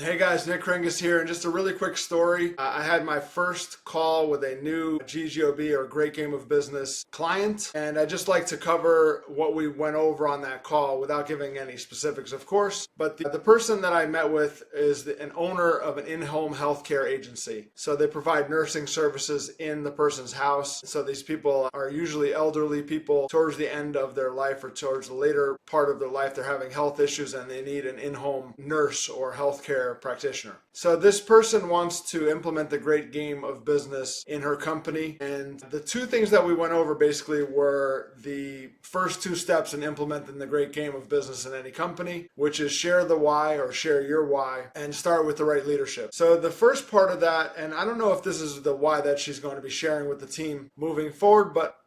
Hey guys, Nick Kringas here, and just a really quick story. I had my first call with a new GGOB or Great Game of Business client, and I just like to cover what we went over on that call without giving any specifics, of course. But the person that I met with is an owner of an in-home healthcare agency. So they provide nursing services in the person's house. So these people are usually elderly people towards the end of their life or towards the later part of their life. They're having health issues and they need an in-home nurse or healthcare practitioner. So this person wants to implement the Great Game of Business in her company. And the two things that we went over basically were the first two steps in implementing the Great Game of Business in any company, which is share the why or share your why and start with the right leadership. So the first part of that, and I don't know if this is the why that she's going to be sharing with the team moving forward, but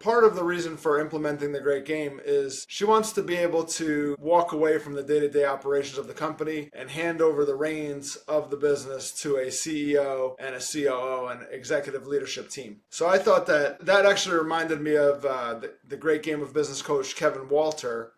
part of the reason for implementing the Great Game is she wants to be able to walk away from the day-to-day operations of the company and hand over the reins of the business to a CEO and a COO and executive leadership team. So I thought that actually reminded me of the Great Game of Business coach Kevin Walter,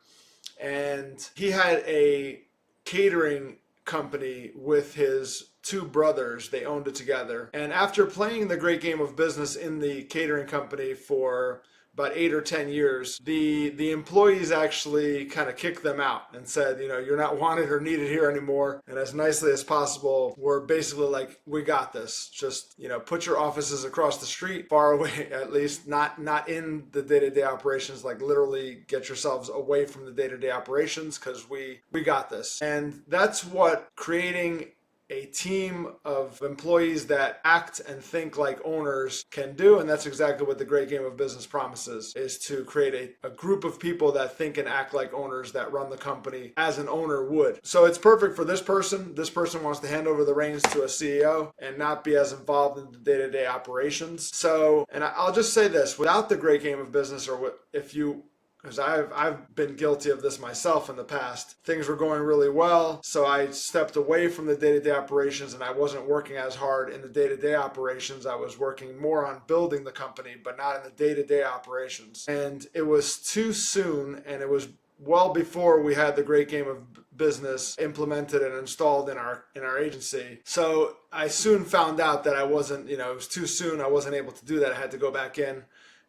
and he had a catering company with his two brothers. They owned it together. And after playing the Great Game of Business in the catering company for about 8 or 10 years, the employees actually kind of kicked them out and said, you're not wanted or needed here anymore. And as nicely as possible, we're basically like, we got this. Just, put your offices across the street, far away, at least, not in the day-to-day operations, like literally get yourselves away from the day-to-day operations because we got this. And that's what creating a team of employees that act and think like owners can do, and that's exactly what the Great Game of Business promises, is to create a group of people that think and act like owners that run the company as an owner would. So it's perfect for this person. This person wants to hand over the reins to a CEO and not be as involved in the day-to-day operations. So, and I'll just say this, without the Great Game of Business, or because I've been guilty of this myself in the past. Things were going really well, so I stepped away from the day-to-day operations and I wasn't working as hard in the day-to-day operations. I was working more on building the company, but not in the day-to-day operations. And it was too soon, and it was well before we had the Great Game of Business implemented and installed in our agency. So I soon found out that I wasn't, it was too soon. I wasn't able to do that. I had to go back in.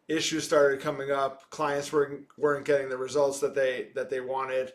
Issues started coming up. Clients weren't getting the results that they wanted.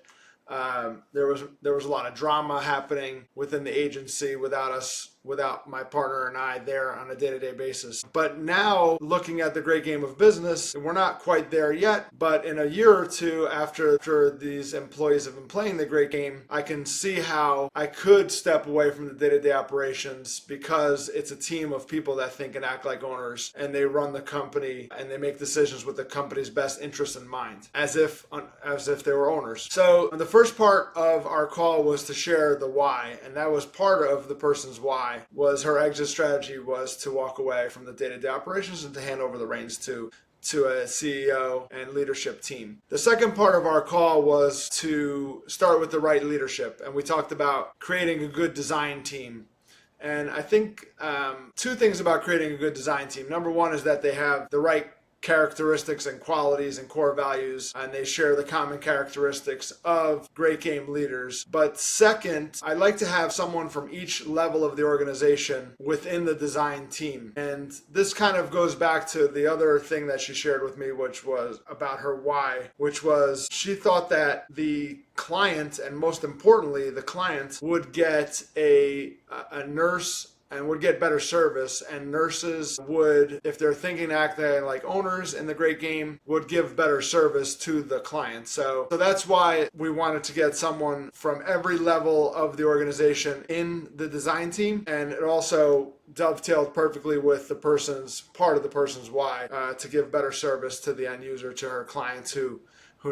There was a lot of drama happening within the agency without my partner and I there on a day-to-day basis. But now, looking at the Great Game of Business, we're not quite there yet, but in a year or two after these employees have been playing the Great Game, I can see how I could step away from the day-to-day operations because it's a team of people that think and act like owners, and they run the company and they make decisions with the company's best interest in mind, as if they were owners. So the first part of our call was to share the why, and that was part of the person's why. Was her exit strategy was to walk away from the day-to-day operations and to hand over the reins to a CEO and leadership team. The second part of our call was to start with the right leadership, and we talked about creating a good design team. And I think two things about creating a good design team. Number one is that they have the right characteristics and qualities and core values, and they share the common characteristics of great game leaders. But second, I like to have someone from each level of the organization within the design team. And this kind of goes back to the other thing that she shared with me, which was about her why, which was she thought that the client, and most importantly, the client would get a nurse and would get better service, and nurses would, if they're thinking and acting like owners in the Great Game, would give better service to the client. So that's why we wanted to get someone from every level of the organization in the design team, and it also dovetailed perfectly with part of the person's why, to give better service to the end user, to her clients who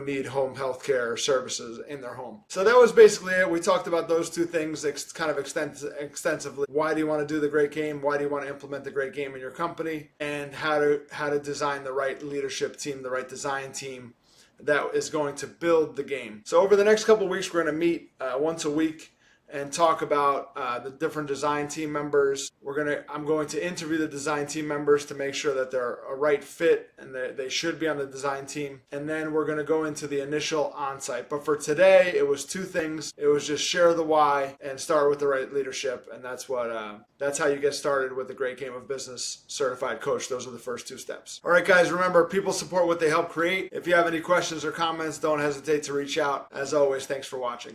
need home health care services in their home. So that was basically it. We talked about those two things kind of extensively. Why do you want to do the Great Game? Why do you want to implement the Great Game in your company? And how to design the right leadership team, the right design team that is going to build the game. So over the next couple of weeks, we're going to meet once a week and talk about the different design team members. I'm going to interview the design team members to make sure that they're a right fit and they should be on the design team. And then we're going to go into the initial on-site. But for today, it was two things. It was just share the why and start with the right leadership. And that's how you get started with the Great Game of Business certified coach. Those are the first two steps. All right, guys, remember, people support what they help create. If you have any questions or comments, don't hesitate to reach out. As always, thanks for watching.